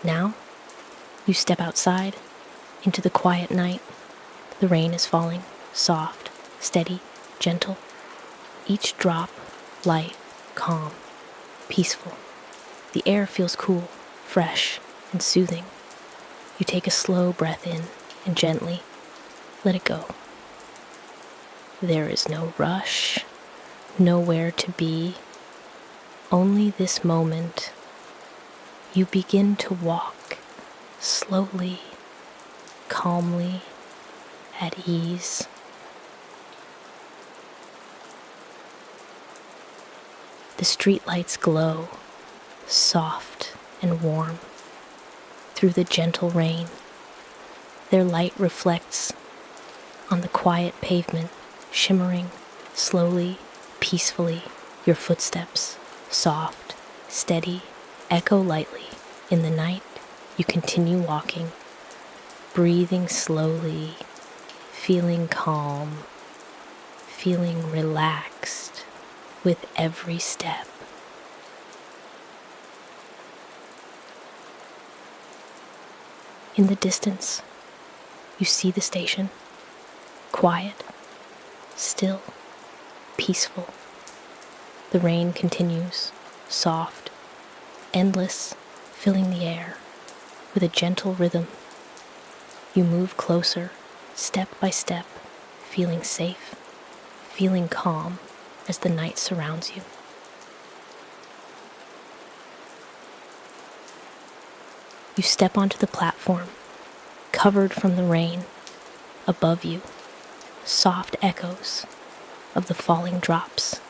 Now, you step outside into the quiet night. The rain is falling, soft, steady, gentle. Each drop, light, calm, peaceful. The air feels cool, fresh, and soothing. You take a slow breath in and gently let it go. There is no rush, nowhere to be, only this moment. You begin to walk slowly, calmly, at ease. The streetlights glow, soft and warm, through the gentle rain. Their light reflects on the quiet pavement, shimmering slowly, peacefully. Your footsteps, soft, steady, echo lightly. In the night, you continue walking, breathing slowly, feeling calm, feeling relaxed with every step. In the distance, you see the station, quiet, still, peaceful. The rain continues, soft, endless, filling the air with a gentle rhythm. You move closer, step by step, feeling safe, feeling calm as the night surrounds you. You step onto the platform, covered from the rain. Above you, soft echoes of the falling drops.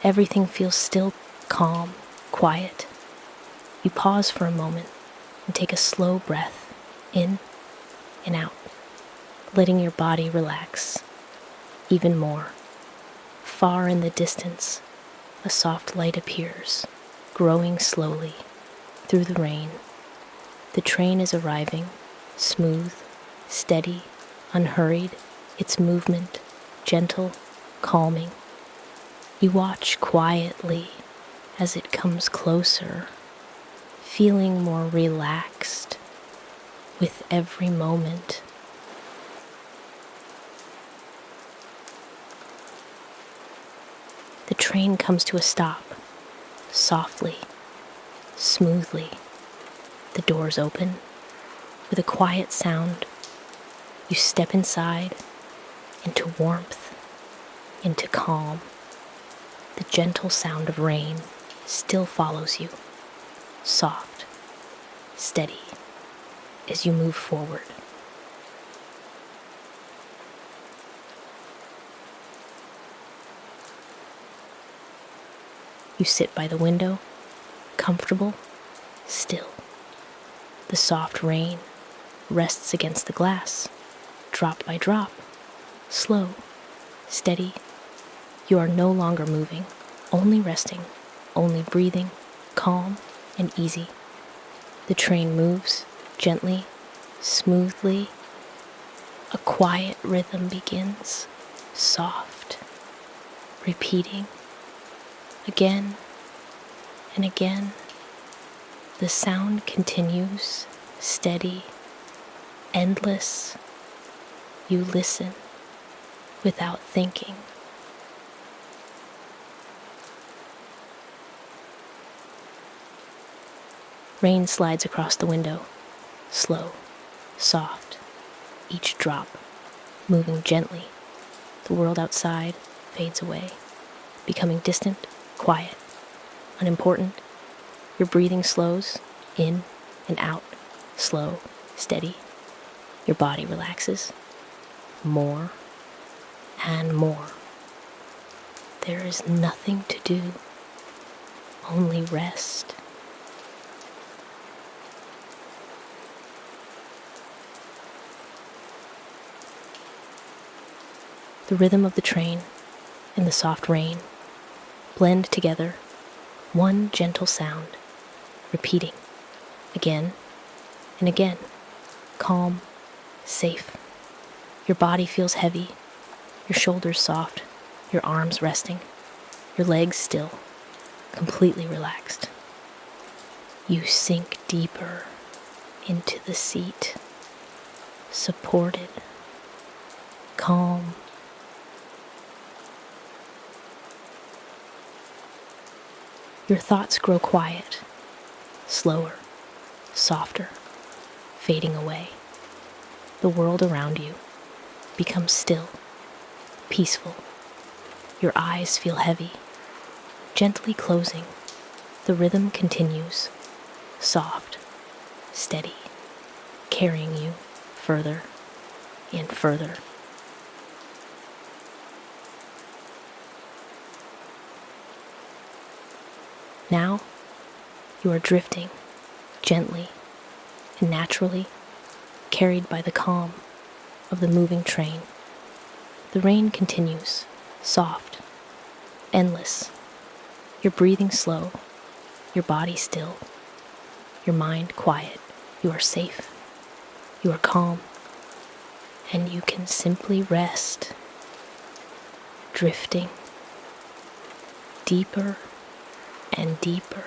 Everything feels still, calm, quiet. You pause for a moment and take a slow breath in and out, letting your body relax even more. Far in the distance, a soft light appears, growing slowly through the rain. The train is arriving, smooth, steady, unhurried, its movement gentle, calming. You watch quietly as it comes closer, feeling more relaxed with every moment. The train comes to a stop, softly, smoothly. The doors open with a quiet sound. You step inside, into warmth, into calm. The gentle sound of rain still follows you, soft, steady, as you move forward. You sit by the window, comfortable, still. The soft rain rests against the glass, drop by drop, slow, steady. You are no longer moving, only resting, only breathing, calm and easy. The train moves gently, smoothly. A quiet rhythm begins, soft, repeating again and again. The sound continues, steady, endless. You listen without thinking. Rain slides across the window, slow, soft, each drop moving gently. The world outside fades away, becoming distant, quiet, unimportant. Your breathing slows in and out, slow, steady. Your body relaxes more and more. There is nothing to do, only rest. The rhythm of the train and the soft rain blend together, one gentle sound, repeating again and again, calm, safe. Your body feels heavy, your shoulders soft, your arms resting, your legs still, completely relaxed. You sink deeper into the seat, supported, calm. Your thoughts grow quiet, slower, softer, fading away. The world around you becomes still, peaceful. Your eyes feel heavy, gently closing. The rhythm continues, soft, steady, carrying you further and further. Now, you are drifting gently and naturally, carried by the calm of the moving train. The rain continues, soft, endless. You're breathing slow, your body still, your mind quiet. You are safe, you are calm, and you can simply rest, drifting deeper and deeper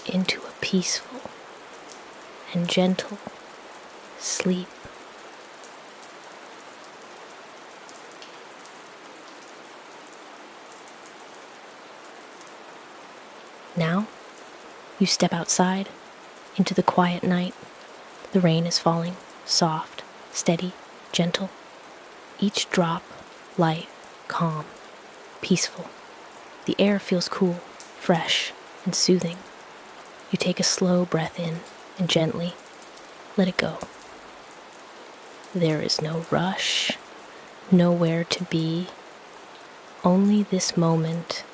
into a peaceful and gentle sleep. Now, you step outside into the quiet night. The rain is falling, soft, steady, gentle. Each drop, light, calm, peaceful. The air feels cool, fresh, and soothing. You take a slow breath in and gently let it go. There is no rush, nowhere to be, only this moment.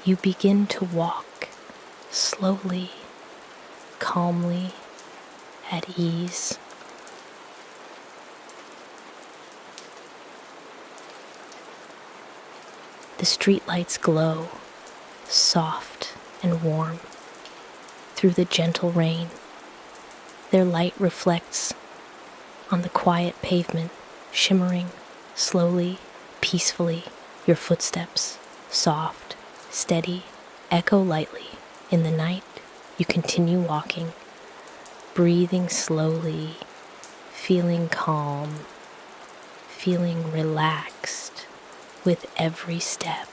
You begin to walk slowly, calmly, at ease. The streetlights glow, soft and warm, through the gentle rain. Their light reflects on the quiet pavement, shimmering slowly, peacefully. Your footsteps, soft, steady, echo lightly. In the night, you continue walking, breathing slowly, feeling calm, feeling relaxed with every step.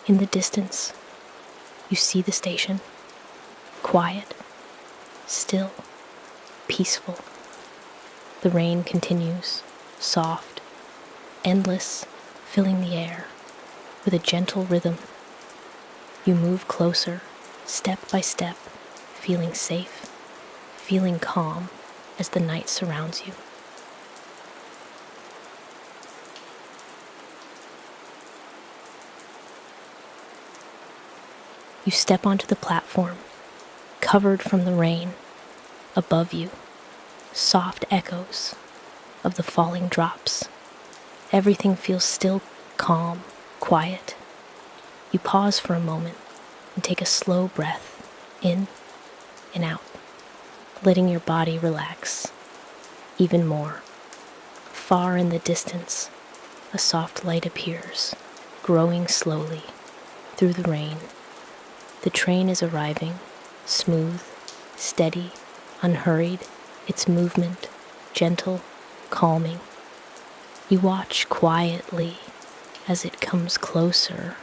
In the distance, you see the station, quiet, still, peaceful. The rain continues, soft, endless, filling the air with a gentle rhythm. You move closer, step by step, feeling safe, feeling calm as the night surrounds you. You step onto the platform, covered from the rain. Above you, soft echoes of the falling drops. Everything feels still, calm, quiet. You pause for a moment and take a slow breath in and out, letting your body relax even more. Far in the distance, a soft light appears, growing slowly through the rain. The train is arriving, smooth, steady, unhurried, its movement gentle, calming. You watch quietly as it comes closer,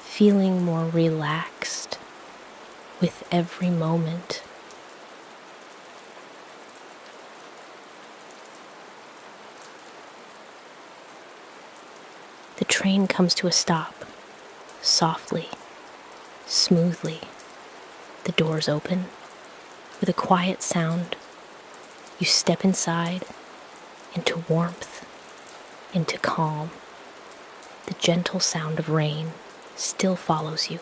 feeling more relaxed with every moment. The train comes to a stop, softly, smoothly. The doors open with a quiet sound. You step inside, into warmth, into calm. The gentle sound of rain still follows you,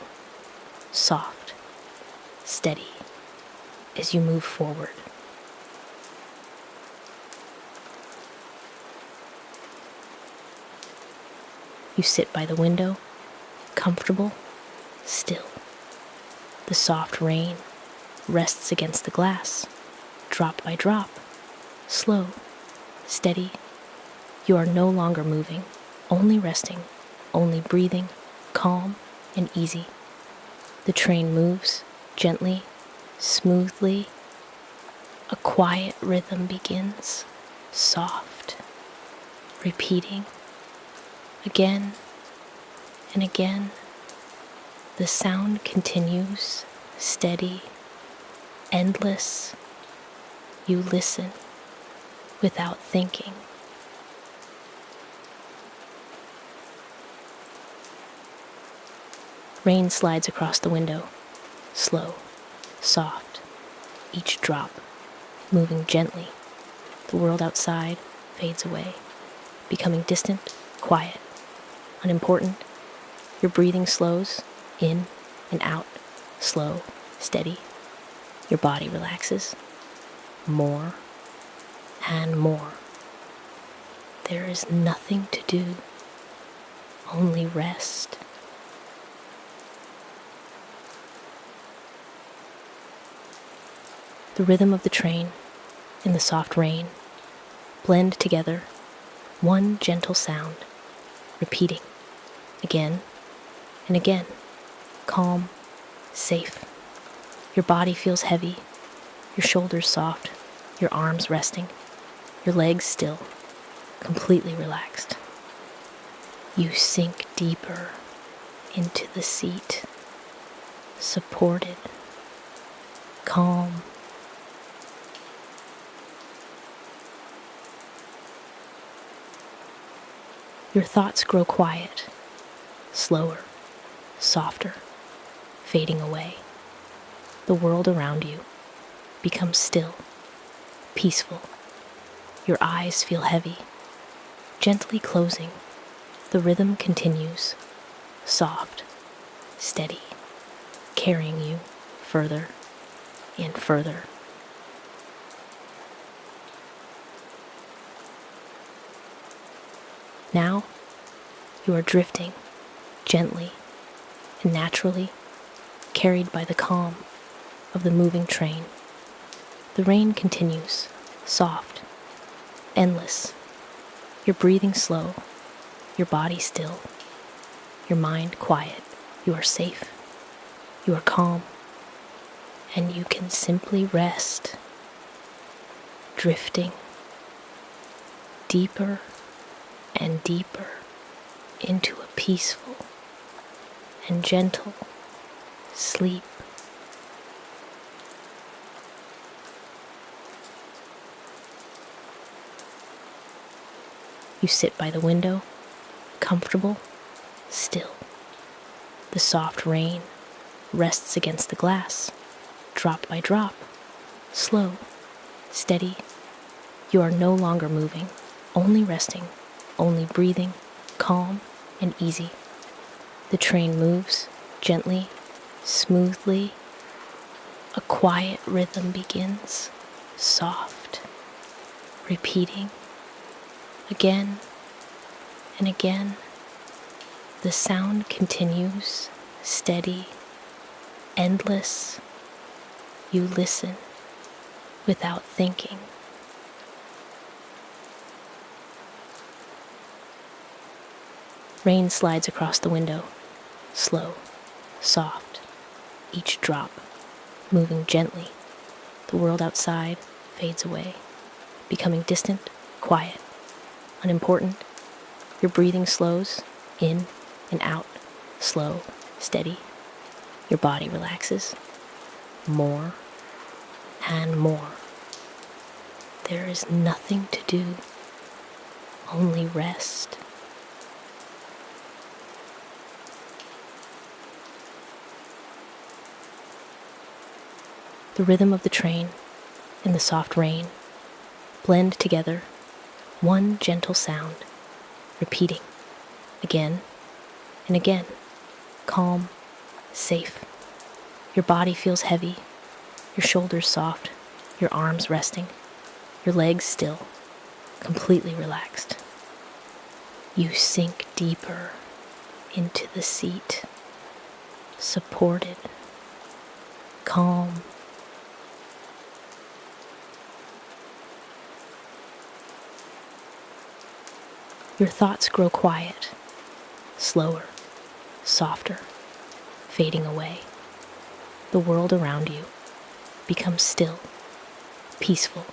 soft, steady, as you move forward. You sit by the window, comfortable, still. The soft rain rests against the glass, drop by drop, slow, steady. You are no longer moving, only resting, only breathing, calm and easy. The train moves gently, smoothly. A quiet rhythm begins, soft, repeating again and again. The sound continues, steady, endless. You listen without thinking. Rain slides across the window, slow, soft, each drop moving gently. The world outside fades away, becoming distant, quiet, unimportant. Your breathing slows, in and out, slow, steady. Your body relaxes, more and more. There is nothing to do, only rest. The rhythm of the train and the soft rain blend together, one gentle sound, repeating again and again, calm, safe. Your body feels heavy, your shoulders soft, your arms resting, your legs still, completely relaxed. You sink deeper into the seat, supported, calm. Your thoughts grow quiet, slower, softer, fading away. The world around you becomes still, peaceful. Your eyes feel heavy, gently closing. The rhythm continues, soft, steady, carrying you further and further. Now, you are drifting gently and naturally, carried by the calm of the moving train. The rain continues, soft, endless. Your breathing slow, your body still, your mind quiet. You are safe, you are calm, and you can simply rest, drifting deeper and deeper into a peaceful and gentle sleep. You sit by the window, comfortable, still. The soft rain rests against the glass, drop by drop, slow, steady. You are no longer moving, only resting, only breathing, calm and easy. The train moves gently, smoothly. A quiet rhythm begins, soft, repeating again and again. The sound continues, steady, endless. You listen without thinking. Rain slides across the window, slow, soft, each drop moving gently. The world outside fades away, becoming distant, quiet, unimportant. Your breathing slows, in and out, slow, steady. Your body relaxes, more and more. There is nothing to do, only rest. The rhythm of the train and the soft rain blend together, one gentle sound, repeating again and again, calm, safe. Your body feels heavy, your shoulders soft, your arms resting, your legs still, completely relaxed. You sink deeper into the seat, supported, calm. Your thoughts grow quiet, slower, softer, fading away. The world around you becomes still, peaceful.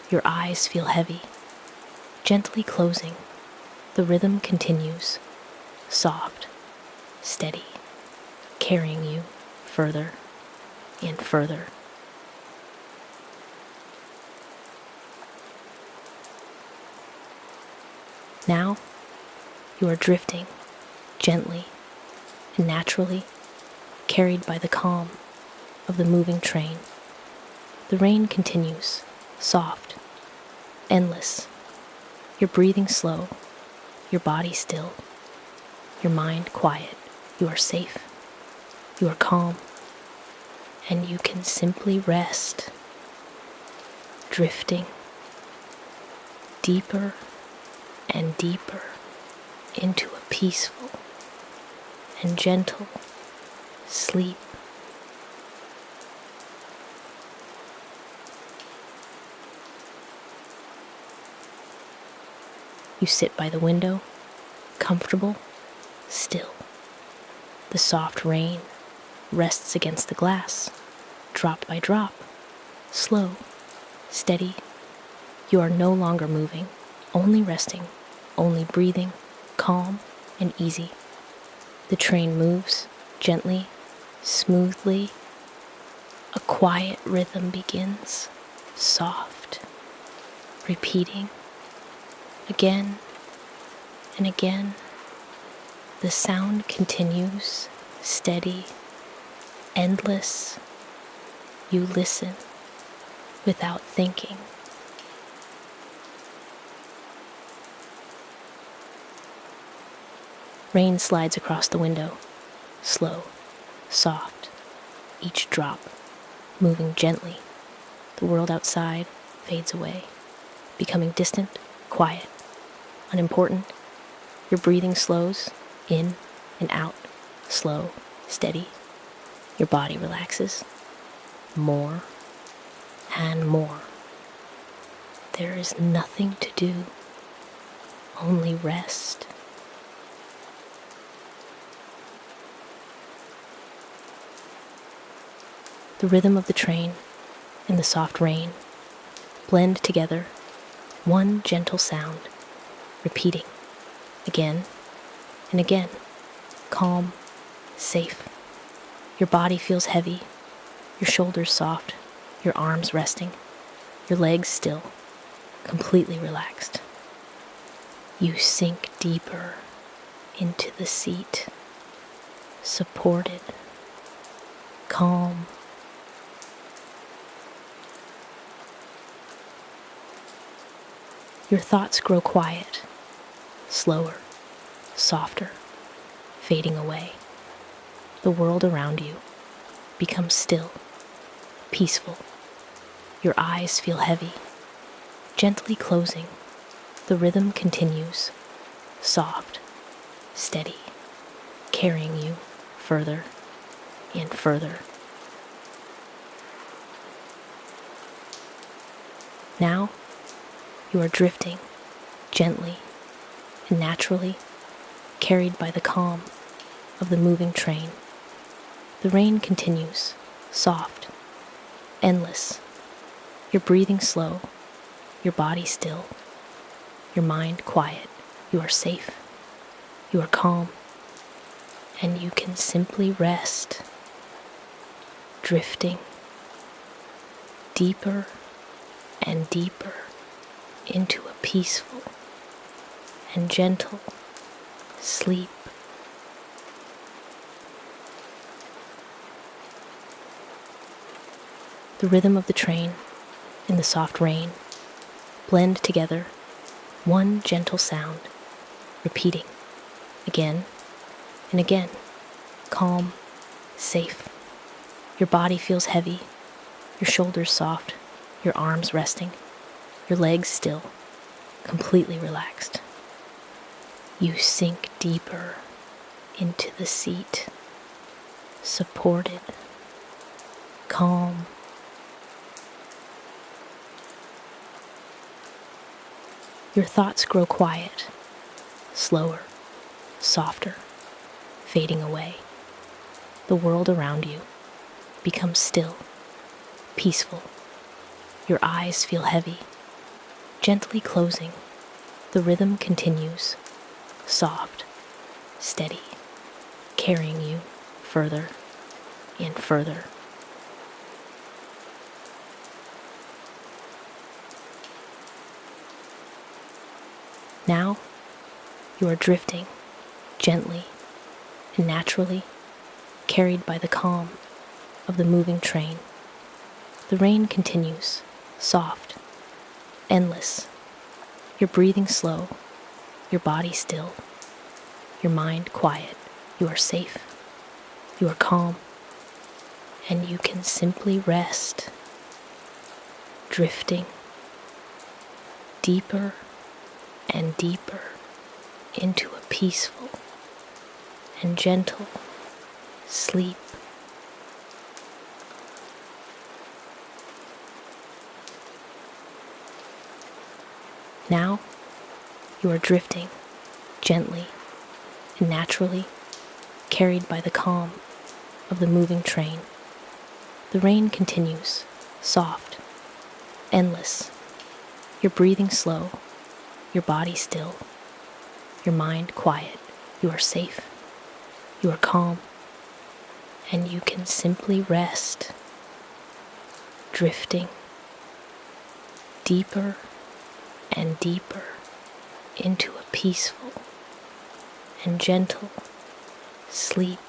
Your eyes feel heavy, gently closing. The rhythm continues, soft, steady, carrying you further and further. Now, you are drifting gently and naturally, carried by the calm of the moving train. The rain continues, soft, endless. Your breathing slow, your body still, your mind quiet. You are safe, you are calm, and you can simply rest, drifting deeper and deeper into a peaceful and gentle sleep. You sit by the window, comfortable, still. The soft rain rests against the glass, drop by drop, slow, steady. You are no longer moving, only resting, only breathing, calm and easy. The train moves gently, smoothly. A quiet rhythm begins, soft, repeating again and again. The sound continues, steady, endless. You listen without thinking. Rain slides across the window, slow, soft, each drop moving gently. The world outside fades away, becoming distant, quiet, unimportant. Your breathing slows, in and out, slow, steady. Your body relaxes, more and more. There is nothing to do, only rest. The rhythm of the train and the soft rain blend together, one gentle sound, repeating again and again, calm, safe. Your body feels heavy, your shoulders soft, your arms resting, your legs still, completely relaxed. You sink deeper into the seat, supported, calm. Your thoughts grow quiet, slower, softer, fading away. The world around you becomes still, peaceful. Your eyes feel heavy, gently closing. The rhythm continues, soft, steady, carrying you further and further. Now, you are drifting gently and naturally, carried by the calm of the moving train. The rain continues, soft, endless. Your breathing slow, your body still, your mind quiet. You are safe, you are calm, and you can simply rest, drifting deeper and deeper into a peaceful and gentle sleep. The rhythm of the train and the soft rain blend together, one gentle sound, repeating again and again, calm, safe. Your body feels heavy, your shoulders soft, your arms resting, your legs still, completely relaxed. You sink deeper into the seat, supported, calm. Your thoughts grow quiet, slower, softer, fading away. The world around you becomes still, peaceful. Your eyes feel heavy, gently closing. The rhythm continues, soft, steady, carrying you further and further. Now, you are drifting gently and naturally, carried by the calm of the moving train. The rain continues, soft, endless. Your breathing slow, your body still, your mind quiet. You are safe, you are calm, and you can simply rest, drifting deeper and deeper into a peaceful and gentle sleep. Now you are drifting gently and naturally, carried by the calm of the moving train. The rain continues, soft, endless. Your breathing slow, your body still, your mind quiet. You are safe, you are calm, and you can simply rest, drifting deeper and deeper into a peaceful and gentle sleep.